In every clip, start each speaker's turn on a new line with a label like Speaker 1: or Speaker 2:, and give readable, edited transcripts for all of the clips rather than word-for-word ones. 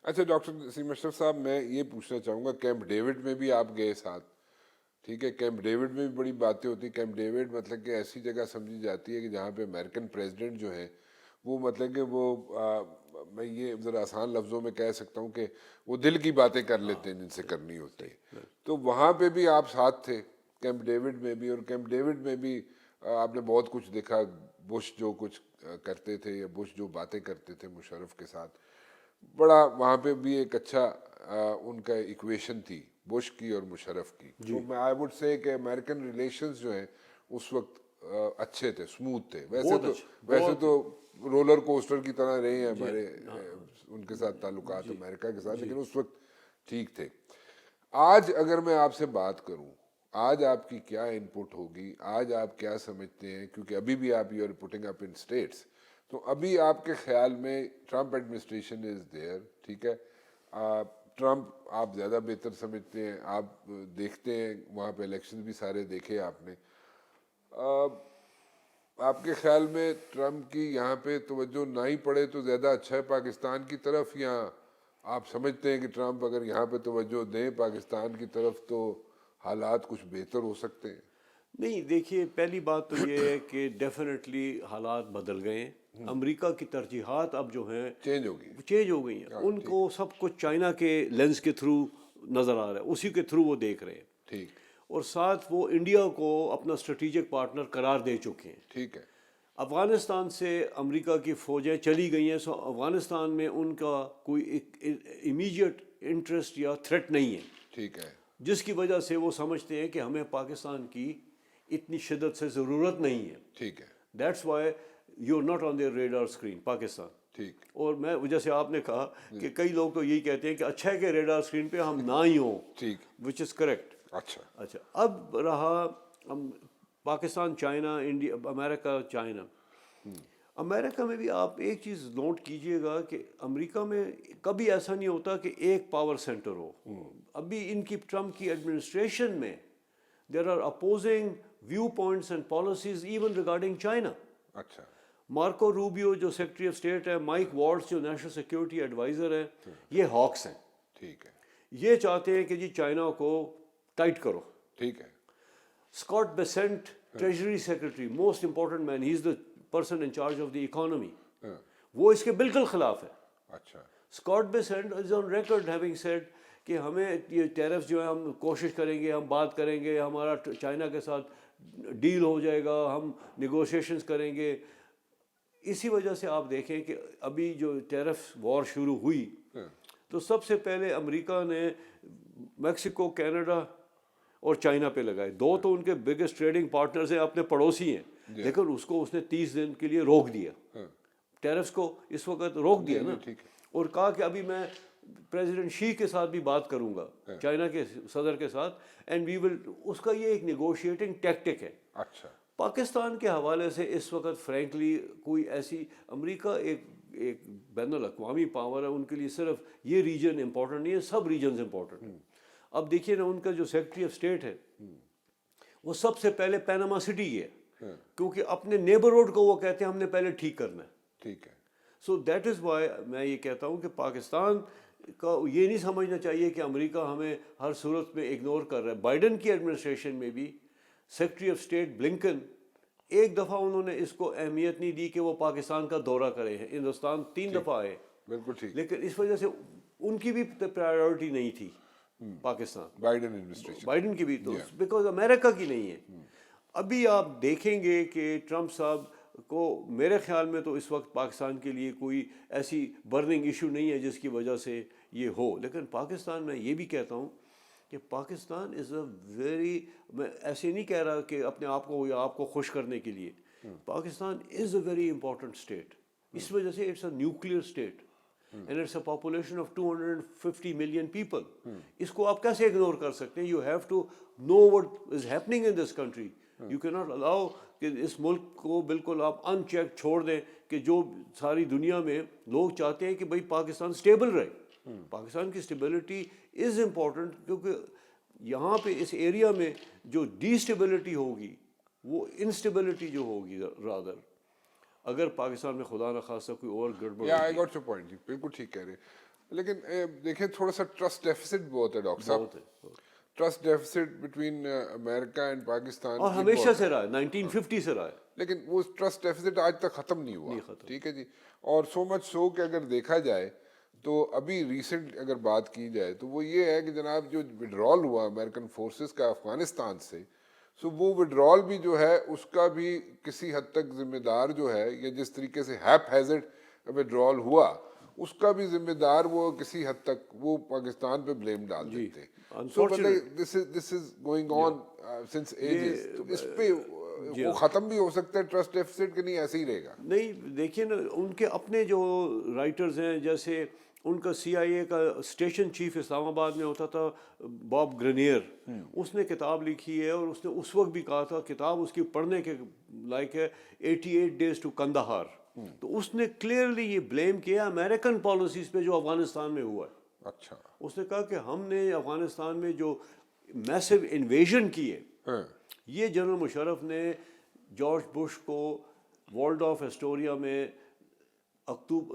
Speaker 1: اچھا ڈاکٹر نسیم اشرف صاحب، میں یہ پوچھنا چاہوں گا، کیمپ ڈیوڈ میں بھی آپ گئے ساتھ، ٹھیک ہے، کیمپ ڈیوڈ میں بھی بڑی باتیں ہوتی ہیں. کیمپ ڈیوڈ مطلب کہ ایسی جگہ سمجھی جاتی ہے کہ جہاں پہ امریکن پریزیڈنٹ جو ہے وہ مطلب کہ وہ میں یہ ذرا آسان لفظوں میں کہہ سکتا ہوں کہ وہ دل کی باتیں کر لیتے ہیں جن سے کرنی ہوتی ہے. تو وہاں پہ بھی آپ ساتھ تھے کیمپ ڈیوڈ میں بھی، اور کیمپ ڈیوڈ میں بھی آپ نے بہت کچھ دیکھا، بش جو کچھ کرتے تھے یا بش جو باتیں کرتے تھے مشرف کے ساتھ، بڑا وہاں پہ بھی ایک اچھا ان کا ایکویشن تھی بش کی اور مشرف کی. تو میں آئی وڈ سے کہ امریکن ریلیشنز جو ہیں اس وقت اچھے تھے، اسموتھ تھے. ویسے تو رولر کوسٹر کی طرح رہے ہیں ہمارے ان کے ساتھ تعلقات امریکہ کے ساتھ، لیکن اس وقت ٹھیک تھے. آج اگر میں آپ سے بات کروں، آج آپ کی کیا ان پٹ ہوگی، آج آپ کیا سمجھتے ہیں، کیونکہ ابھی بھی آپ you are putting up in status, تو ابھی آپ کے خیال میں ٹرمپ ایڈمنسٹریشن از دیئر، ٹھیک ہے، ٹرمپ آپ زیادہ بہتر سمجھتے ہیں، آپ دیکھتے ہیں وہاں پہ الیکشن بھی سارے دیکھے آپ نے، آپ کے خیال میں ٹرمپ کی یہاں پہ توجہ نہ ہی پڑے تو زیادہ اچھا ہے پاکستان کی طرف، یا آپ سمجھتے ہیں کہ ٹرمپ اگر یہاں پہ توجہ دیں پاکستان کی طرف تو حالات کچھ بہتر ہو سکتے ہیں؟
Speaker 2: نہیں دیکھیے، پہلی بات تو یہ ہے کہ ڈیفینیٹلی حالات بدل گئے ہیں. امریکہ کی ترجیحات اب جو ہیں
Speaker 1: چینج ہوگی.
Speaker 2: چینج ہو گئی ہیں. ان کو سب کچھ چائنا کے لینس کے تھرو نظر آ رہا ہے، اسی کے تھرو وہ دیکھ رہے ہیں.
Speaker 1: ٹھیک
Speaker 2: اور ساتھ وہ انڈیا کو اپنا اسٹریٹجک پارٹنر قرار دے چکے ہیں.
Speaker 1: ٹھیک ہے.
Speaker 2: افغانستان سے امریکہ کی فوجیں چلی گئی ہیں، سو افغانستان میں ان کا کوئی امیجیٹ انٹرسٹ یا تھریٹ نہیں ہے،
Speaker 1: ٹھیک ہے.
Speaker 2: جس کی وجہ سے وہ سمجھتے ہیں کہ ہمیں پاکستان کی اتنی شدت سے ضرورت نہیں ہے.
Speaker 1: ٹھیک ہے.
Speaker 2: That's why you are not on their radar screen Pakistan.
Speaker 1: ٹھیک.
Speaker 2: اور میں جیسے آپ نے کہا کہ کئی لوگ تو یہی کہتے ہیں کہ اچھا ہے کہ ریڈار اسکرین پہ ہم نہ ہی ہوں،
Speaker 1: ٹھیک.
Speaker 2: وچ از کریکٹ.
Speaker 1: اچھا.
Speaker 2: اچھا، اب رہا پاکستان، چائنا، انڈیا، امریکہ، چائنا. امریکہ میں بھی آپ ایک چیز نوٹ کیجئے گا کہ امریکہ میں کبھی ایسا نہیں ہوتا کہ ایک پاور سینٹر ہو. ابھی ان کی ٹرمپ کی ایڈمنسٹریشن میں there are opposing view points and policies even regarding China.
Speaker 1: اچھا.
Speaker 2: مارکو روبیو جو سیکرٹری آف اسٹیٹ ہے، مائک واٹس جو نیشنل سیکورٹی ایڈوائزر ہے، یہ ہاکس ہیں.
Speaker 1: ٹھیک ہے.
Speaker 2: یہ چاہتے ہیں کہ جی چائنا کو ٹائٹ کرو.
Speaker 1: ٹھیک ہے.
Speaker 2: Scott Bessent treasury secretary, most important man, he is the person in charge of the economy, وہ اس کے بالکل خلاف ہے.
Speaker 1: اچھا.
Speaker 2: Scott Bessent is on record having said کہ ہمیں یہ ٹیرفس جو ہے ہم کوشش کریں گے، ہم بات کریں گے، ہمارا چائنا کے ساتھ ڈیل ہو جائے گا، ہم نیگوشیشنز کریں گے. اسی وجہ سے آپ دیکھیں کہ ابھی جو ٹیرف وار شروع ہوئی تو سب سے پہلے امریکہ نے میکسیکو، کینیڈا اور چائنا پہ لگائے. دو تو ان کے بگیسٹ ٹریڈنگ پارٹنرز ہیں، اپنے پڑوسی ہیں، لیکن اس نے 30 دن کے لیے روک دیا، ٹیرفس کو اس وقت روک دیا نا. اور کہا کہ ابھی میں پریزیڈنٹ شی کے ساتھ بھی بات کروں گا، چائنا کے صدر کے ساتھ، اینڈ وی ول، اس کا یہ ایک نیگوشیٹنگ ٹیکٹک ہے.
Speaker 1: اچھا.
Speaker 2: پاکستان کے حوالے سے اس وقت فرینکلی کوئی ایسی، امریکہ ایک بین الاقوامی پاور ہے، ان کے لیے صرف یہ ریجن امپورٹنٹ نہیں ہے، سب ریجنز امپورٹنٹ ہیں. اب دیکھیے نا، ان کا جو سیکرٹری آف اسٹیٹ ہے وہ سب سے پہلے پیناما سٹی ہے، کیونکہ اپنے نیبرہڈ کو وہ کہتے ہیں ہم نے پہلے ٹھیک کرنا ہے.
Speaker 1: ٹھیک ہے.
Speaker 2: سو دیٹ از وائی میں یہ کہتا ہوں کہ پاکستان کا یہ نہیں سمجھنا چاہیے کہ امریکہ ہمیں ہر صورت میں اگنور کر رہا ہے. بائیڈن کی ایڈمنسٹریشن میں بھی سیکرٹری آف اسٹیٹ بلنکن، ایک دفعہ انہوں نے اس کو اہمیت نہیں دی کہ وہ پاکستان کا دورہ کرے ہیں. ہندوستان 3 دفعہ آئے،
Speaker 1: بالکل ٹھیک.
Speaker 2: لیکن اس وجہ سے ان کی بھی پرائیورٹی نہیں تھی پاکستان،
Speaker 1: بائیڈن ایڈمنسٹریشن،
Speaker 2: بائیڈن کی بھی، تو بیکاز امریکہ کی نہیں ہے. ابھی آپ دیکھیں گے کہ ٹرمپ صاحب کو، میرے خیال میں تو اس وقت پاکستان کے لیے کوئی ایسی برننگ ایشو نہیں ہے جس کی وجہ سے یہ ہو. لیکن پاکستان، میں یہ بھی کہتا ہوں کہ پاکستان از اے ویری، میں ایسے نہیں کہہ رہا کہ اپنے آپ کو یا آپ کو خوش کرنے کے لیے، Pakistan is a very important state. اس وجہ سے it's a nuclear state and it's a population of 250 million people. اس کو آپ کیسے اگنور کر سکتے ہیں؟ You have to know what is happening in this country. You can not allow کہ اس ملک کو بالکل آپ ان چیک چھوڑ دیں، کہ جو ساری دنیا میں لوگ چاہتے ہیں کہ بھائی پاکستان اسٹیبل رہے. پاکستان کی اسٹیبلٹی از امپورٹنٹ، کیونکہ یہاں پہ اس ایریا میں جو ڈی اسٹیبلٹی ہوگی وہ انسٹیبلٹی جو ہوگی، رادر اگر پاکستان میں خدا نخواستہ کوئی اور گڑبڑ.
Speaker 1: آئی گاٹ یور پوائنٹ، بالکل ٹھیک کہہ رہے ہیں. لیکن دیکھیں تھوڑا سا ٹرسٹ ڈیفیسٹ بہت ہے ڈاکٹر صاحب,
Speaker 2: بہت ہے
Speaker 1: trust deficits between America and Pakistan,
Speaker 2: اور ہمیشہ سے رہا ہے, 1950 سے رہا ہے.
Speaker 1: لیکن وہ ٹرسٹ ڈیفیسٹ آج تک ختم نہیں ہوا.
Speaker 2: ختم.
Speaker 1: ٹھیک ہے جی. اور سو مچ سو کہ اگر دیکھا جائے تو ابھی ریسنٹ اگر بات کی جائے تو وہ یہ ہے کہ جناب جو وڈرال ہوا امریکن فورسز کا افغانستان سے, سو وہ وڈرال بھی جو ہے اس کا بھی کسی حد تک ذمہ دار جو ہے, یا جس طریقے سے ہیپ ہیزڈ وڈرال ہوا اس کا بھی ذمہ دار وہ کسی حد تک وہ پاکستان پہ بلیم ڈال دیتے ہیں. So this is going on since ages. تو اس پہ وہ ختم بھی ہو سکتا ہے ٹرسٹ ڈیفیسٹ, کہ نہیں ایسے ہی رہے گا؟
Speaker 2: نہیں دیکھیے نا, ان کے اپنے جو رائٹرز ہیں, جیسے ان کا CIA کا اسٹیشن چیف اسلام آباد میں ہوتا تھا باب گرینیئر, اس نے کتاب لکھی ہے اور اس نے اس وقت بھی کہا تھا کتاب اس کی پڑھنے کے لائق ہے, 88 Days to Kandahar. تو اس نے کلیئرلی یہ بلیم کیا امریکن پالیسیز پہ جو افغانستان میں ہوا ہے.
Speaker 1: اچھا.
Speaker 2: اس نے کہا کہ ہم نے افغانستان میں جو میسو انویژن کی ہے, یہ جنرل مشرف نے جارج بش کو ورلڈ آف اسٹوریا میں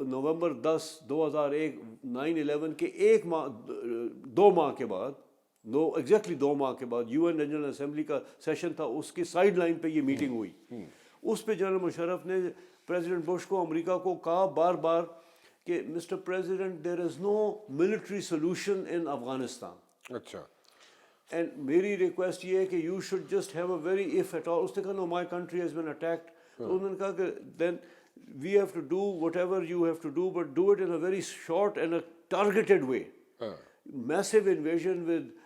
Speaker 2: نومبر 10 2001 9/11 کے ایک ماہ 2 ماہ کے بعد, ایگزیکٹلی 2 ماہ کے بعد UN جنرل اسمبلی کا سیشن تھا, اس کی سائڈ لائن پہ یہ میٹنگ ہوئی. اس پہ جنرل مشرف نے پریزیڈنٹ بش کو, امریکہ کو کہا بار بار کہ mister President there is no military solution in Afghanistan.
Speaker 1: اچھا.
Speaker 2: اینڈ میری ریکویسٹ یہ ہے کہ you should just have a very if at all. اس نے کہا no my country has been attacked. تو انہوں نے کہا کہ then we have to do whatever you have to do, but do it in a very short and a targeted way. Massive invasion with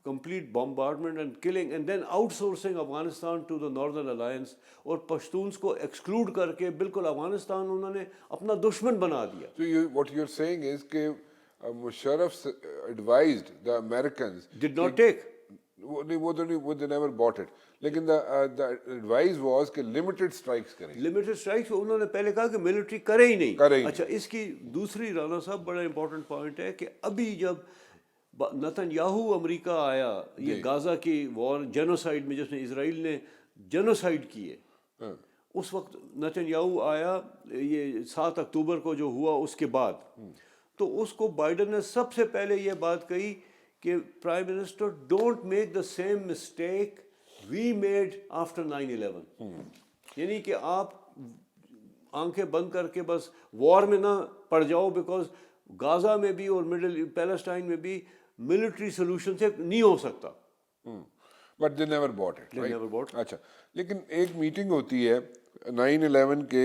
Speaker 2: complete bombardment and killing, and then outsourcing Afghanistan to the Northern Alliance, اور پشتونس کو exclude کر کے بالکل افغانستان انہوں نے اپنا دشمن بنا دیا.
Speaker 1: So what you're saying is کہ Musharraf advised the Americans
Speaker 2: did not take.
Speaker 1: وہ they never bought it. لیکن the advice was کہ limited strikes کریں.
Speaker 2: limited strikes انہوں نے پہلے کہا کہ ملٹری کرے ہی نہیں. اچھا, اس کی دوسری رانا صاحب بڑا امپورٹنٹ پوائنٹ ہے کہ ابھی جب نتن یاہو امریکہ آیا یہ غازہ کی وار جینوسائڈ میں, جس میں اسرائیل نے جینوسائڈ کی ہے, اس وقت نتن یاہو آیا یہ 7 اکتوبر کو جو ہوا اس کے بعد, تو اس کو بائیڈن نے سب سے پہلے یہ بات کہی کہ prime minister don't make the same mistake we made after 9/11. یعنی کہ آپ آنکھیں بند کر کے بس وار میں نہ پڑ جاؤ, بیکاز غازہ میں بھی اور مڈل پیلسٹائن میں بھی ملٹری سولوشن سے نہیں ہو سکتا.
Speaker 1: But they never bought it.
Speaker 2: never bought.
Speaker 1: اچھا, لیکن ایک میٹنگ ہوتی ہے 9/11 کے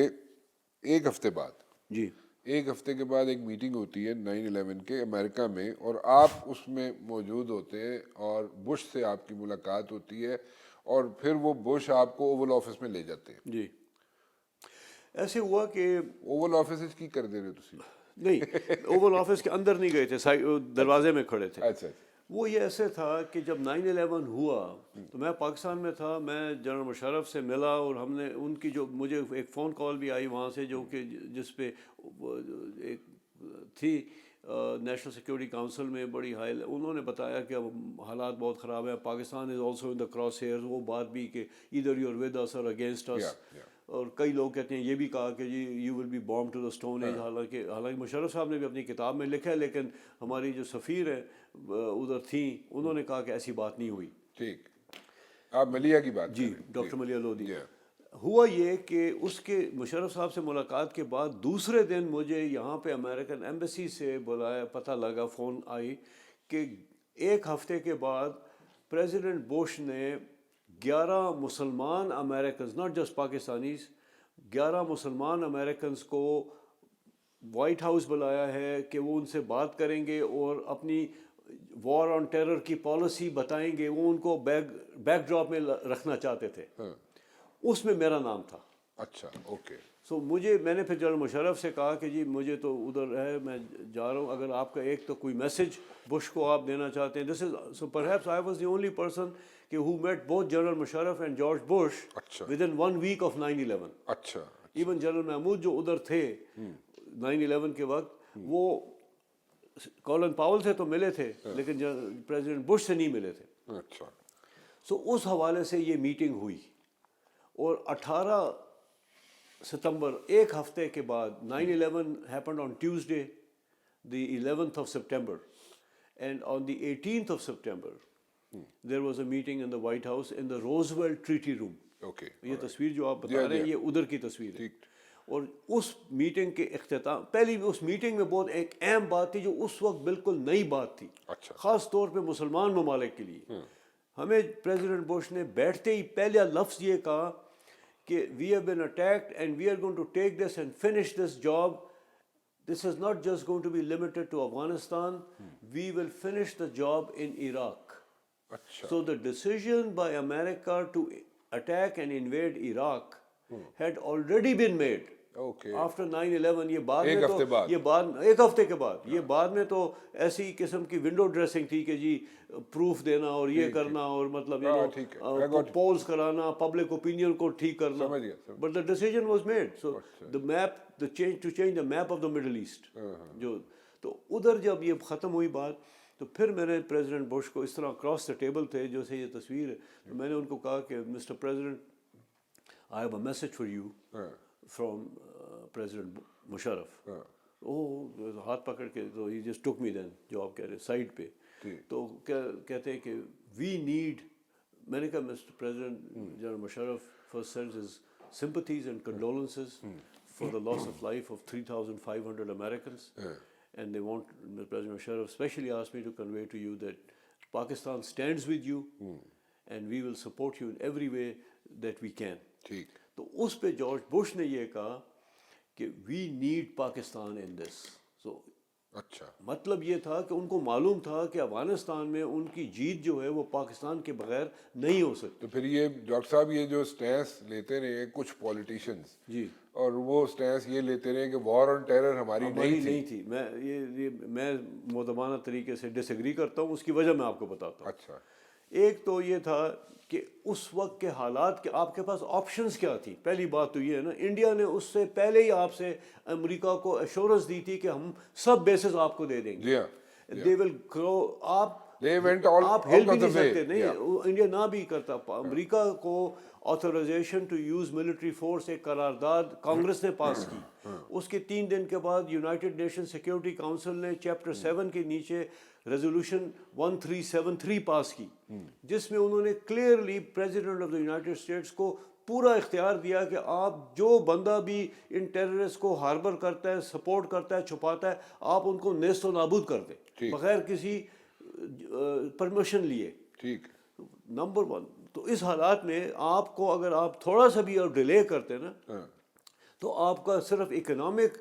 Speaker 1: ایک ہفتے بعد.
Speaker 2: جی,
Speaker 1: ایک ہفتے کے بعد ایک میٹنگ ہوتی ہے 9/11 کے امریکہ میں, اور آپ اس میں موجود ہوتے ہیں اور بش سے آپ کی ملاقات ہوتی ہے, اور پھر وہ بش آپ کو اوول آفس میں لے جاتے ہیں.
Speaker 2: جی, ایسے ہوا کہ
Speaker 1: اوول آفس کی کر دے رہے تسی؟
Speaker 2: نہیں, اوول آفس کے اندر نہیں گئے تھے, دروازے میں کھڑے تھے.
Speaker 1: اچھا.
Speaker 2: وہ یہ ایسے تھا کہ جب 9/11 ہوا تو میں پاکستان میں تھا, میں جنرل مشرف سے ملا, اور ہم نے ان کی جو مجھے ایک فون کال بھی آئی وہاں سے, جو کہ جس پہ ایک تھی نیشنل سیکورٹی کاؤنسل میں بڑی ہائی, انہوں نے بتایا کہ اب حالات بہت خراب ہیں, Pakistan is also in the crosshair. وہ بات بھی کہ ادھر یو آر ود اس اور اگینسٹ اس, اور کئی لوگ کہتے ہیں یہ بھی کہا کہ جی you will be bombed to the stone age. حالانکہ مشرف صاحب نے بھی اپنی کتاب میں لکھا ہے, لیکن ہماری جو سفیر ہیں ادھر تھیں, انہوں نے کہا کہ ایسی بات نہیں ہوئی.
Speaker 1: ٹھیک, آپ ملیہ کی بات.
Speaker 2: جی, ڈاکٹر ملیہ لودھی. ہوا یہ کہ اس کے مشرف صاحب سے ملاقات کے بعد دوسرے دن مجھے یہاں پہ امریکن ایمبیسی سے بلایا, پتہ لگا, فون آئی کہ ایک ہفتے کے بعد پریزیڈنٹ بش نے 11 مسلمان امریکنز, ناٹ جسٹ پاکستانیز, 11 مسلمان امریکنز کو وائٹ ہاؤس بلایا ہے کہ وہ ان سے بات کریں گے اور اپنی وار آن ٹیرر کی پالیسی بتائیں گے. وہ ان کو بیک ڈراپ میں رکھنا چاہتے تھے. اس میں میرا نام تھا.
Speaker 1: اچھا, اوکے.
Speaker 2: سو میں نے پھر جنرل مشرف سے کہا کہ جی مجھے تو ادھر ہے, میں جا رہا ہوں, اگر آپ کا ایک تو کوئی میسج بش کو آپ دینا چاہتے ہیں. So perhaps I was the only person کہ who met both general Musharraf and George Bush within 1 week of 9/11.
Speaker 1: اچھا.
Speaker 2: ایون جنرل محمود جو ادھر تھے 9/11 کے وقت, وہ کولن پاول سے تو ملے تھے, لیکن پریزیڈنٹ بش سے نہیں ملے تھے.
Speaker 1: اچھا.
Speaker 2: سو اس حوالے سے یہ میٹنگ ہوئی, اور 18 ستمبر ایک ہفتے کے بعد 9/11 happened on Tuesday, the 11th of September. And on the 18th of September, there was a meeting in the White House in the Roosevelt Treaty Room.
Speaker 1: Okay.
Speaker 2: یہ تصویر جو آپ بتا رہے ہیں یہ ادھر کی تصویر ہے. اور اس میٹنگ کے اختتام پہلی اس میٹنگ میں بہت ایک اہم بات تھی جو اس وقت بالکل نئی بات تھی, خاص طور پہ مسلمان ممالک کے لیے. ہمیں پریزیڈنٹ بش نے بیٹھتے ہی پہلا لفظ یہ کہا کہ we have been attacked and we are going to take this and finish this job. This is not just going to be limited to Afghanistan. We will finish the job in Iraq. So the decision by America to attack and invade Iraq had already been made. After 9/11 یہ بعد میں تو یہ بعد ایک ہفتے کے بعد یہ بعد میں تو ایسی قسم کی ونڈو ڈریسنگ تھی کہ جی پروف دینا اور یہ کرنا اور مطلب پولز کرانا, پبلک اوپینین کو ٹھیک کرنا. But the decision was made. So the map the change to change the map of the Middle East. جو تو ادھر جب یہ ختم ہوئی بات تو پھر میں نے پریزیڈنٹ بش کو اس طرح اکراس دا ٹیبل تھے جیسے یہ تصویر ہے, تو میں نے ان کو کہا کہ mister president I have a message for you from president Musharraf. ہاتھ پکڑ کے تو ہی جسٹ ٹک می دین جو آپ کہہ رہے سائڈ پہ, تو کہتے ہیں کہ وی نیڈ. میں نے کہا mister president general Musharraf first sends his sympathies and condolences for the loss of life of 3,500 Americans. And they want, President Musharraf especially asked me to convey to you that Pakistan stands with you and we will support you in every way that we can. تو اس پہ George Bush نے یہ کہا کہ we need Pakistan in this. So
Speaker 1: اچھا
Speaker 2: مطلب یہ تھا کہ ان کو معلوم تھا کہ افغانستان میں ان کی جیت جو ہے وہ پاکستان کے بغیر نہیں ہو سکتی.
Speaker 1: تو پھر یہ ڈاکٹر صاحب یہ جو سٹینس لیتے رہے کچھ پولیٹیشینز
Speaker 2: جی
Speaker 1: اور وہ سٹینس یہ لیتے رہے کہ وار آن ٹیرر ہماری نہیں
Speaker 2: تھی. میں مؤدبانہ طریقے سے ڈس ایگری کرتا ہوں, اس کی وجہ میں آپ کو بتاتا ہوں.
Speaker 1: اچھا
Speaker 2: ایک تو یہ تھا کہ اس وقت کے حالات کے آپ کے پاس آپشنز کیا تھی. پہلی بات تو یہ ہے نا, انڈیا نے اس سے پہلے ہی آپ سے امریکہ کو ایشورنس دی تھی کہ ہم سب بیسز آپ کو دے دیں گے. دے ول گرو. آپ ہیلپ بھی نہیں سکتے. نہیں, انڈیا نہ بھی کرتا. امریکہ کو authorisation to use military force ایک قرارداد کانگریس نے پاس کی. اس کے 3 دن کے بعد یونائٹڈ نیشن سیکورٹی کاؤنسل نے چیپٹر 7 کے نیچے ریزولوشن 1373 پاس کی, جس میں انہوں نے clearly president of the United States کو پورا اختیار دیا کہ آپ جو بندہ بھی ان ٹیررسٹ کو ہاربر کرتا ہے, سپورٹ کرتا ہے, چھپاتا ہے, آپ ان کو نیست و نابود کر دیں بغیر کسی پرمیشن لیے.
Speaker 1: ٹھیک.
Speaker 2: نمبر 1 تو اس حالات میں آپ کو اگر آپ تھوڑا سا بھی اور ڈیلے کرتے نا تو آپ کا صرف اکنامک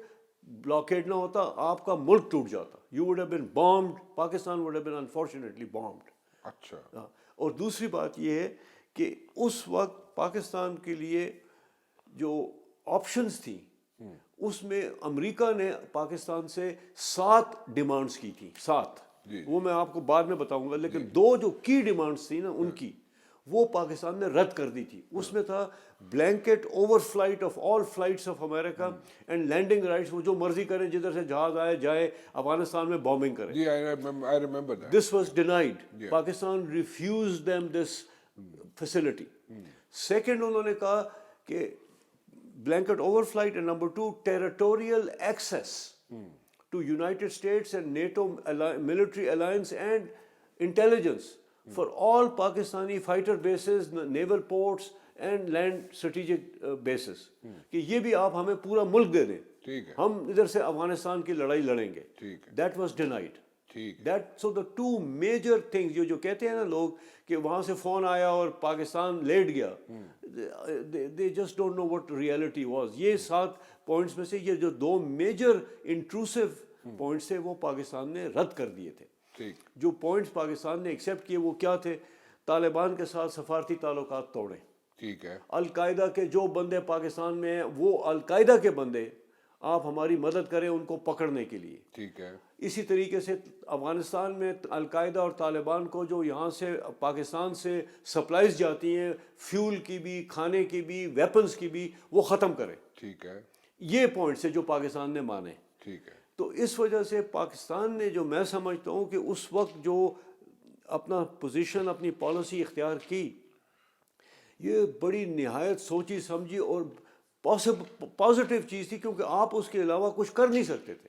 Speaker 2: بلاکیڈ نہ ہوتا, آپ کا ملک ٹوٹ جاتا. You would have been bombed. Pakistan would have been unfortunately bombed.
Speaker 1: اچھا.
Speaker 2: اور دوسری بات یہ ہے کہ اس وقت پاکستان کے لیے جو آپشنز تھیں اس میں امریکہ نے پاکستان سے 7 ڈیمانڈز کی تھیں. 7 وہ میں آپ کو بعد میں بتاؤں گا, لیکن 2 جو کی ڈیمانڈز تھیں نا ان کی وہ پاکستان نے رد کر دی تھی. اس میں تھا blanket overflight of all flights آف امریکہ اینڈ لینڈنگ رائٹس. وہ جو مرضی کریں, جدھر سے جہاز آئے جائے, افغانستان میں بامبنگ کریں. This was denied. Pakistan refuses them this facility. Second انہوں نے کہا کہ blanket overflight, and number 2 territorial access to United States and NATO military alliance and intelligence for all Pakistani fighter bases, naval ports and land strategic bases. کہ یہ بھی آپ ہمیں پورا ملک دے دیں, ہم ادھر سے افغانستان کی لڑائی لڑیں گے. That was denied. So the 2 major things جو کہتے ہیں نا لوگ کہ وہاں سے فون آیا اور پاکستان لیٹ گیا, they just don't know what reality was. یہ 7 پوائنٹس میں سے یہ جو 2 میجر انٹروسو پوائنٹس تھے وہ پاکستان نے رد کر دیے تھے. جو پوائنٹس پاکستان نے ایکسیپٹ کیے وہ کیا تھے؟ طالبان کے ساتھ سفارتی تعلقات توڑیں.
Speaker 1: ٹھیک ہے.
Speaker 2: القاعدہ کے جو بندے پاکستان میں ہیں وہ القاعدہ کے بندے آپ ہماری مدد کریں ان کو پکڑنے کے لیے.
Speaker 1: ٹھیک ہے.
Speaker 2: اسی طریقے سے افغانستان میں القاعدہ اور طالبان کو جو یہاں سے پاکستان سے سپلائز جاتی ہیں, فیول کی بھی, کھانے کی بھی, ویپنز کی بھی, وہ ختم کریں.
Speaker 1: ٹھیک ہے.
Speaker 2: یہ پوائنٹس ہے جو پاکستان نے مانے.
Speaker 1: ٹھیک ہے.
Speaker 2: تو اس وجہ سے پاکستان نے جو میں سمجھتا ہوں کہ اس وقت جو اپنا پوزیشن, اپنی پالیسی اختیار کی, یہ بڑی نہایت سوچی سمجھی اور پازیٹیو چیز تھی, کیونکہ آپ اس کے علاوہ کچھ کر نہیں سکتے تھے.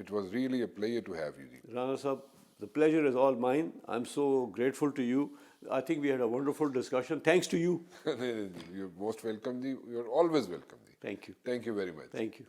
Speaker 1: It was really a pleasure to have you ji.
Speaker 2: Rana Sahab, the pleasure is all mine. I'm so grateful to you. I think we had a wonderful discussion. Thanks to you.
Speaker 1: You're most welcome ji. You're always welcome ji.
Speaker 2: Thank you.
Speaker 1: Thank you very much.
Speaker 2: Thank you.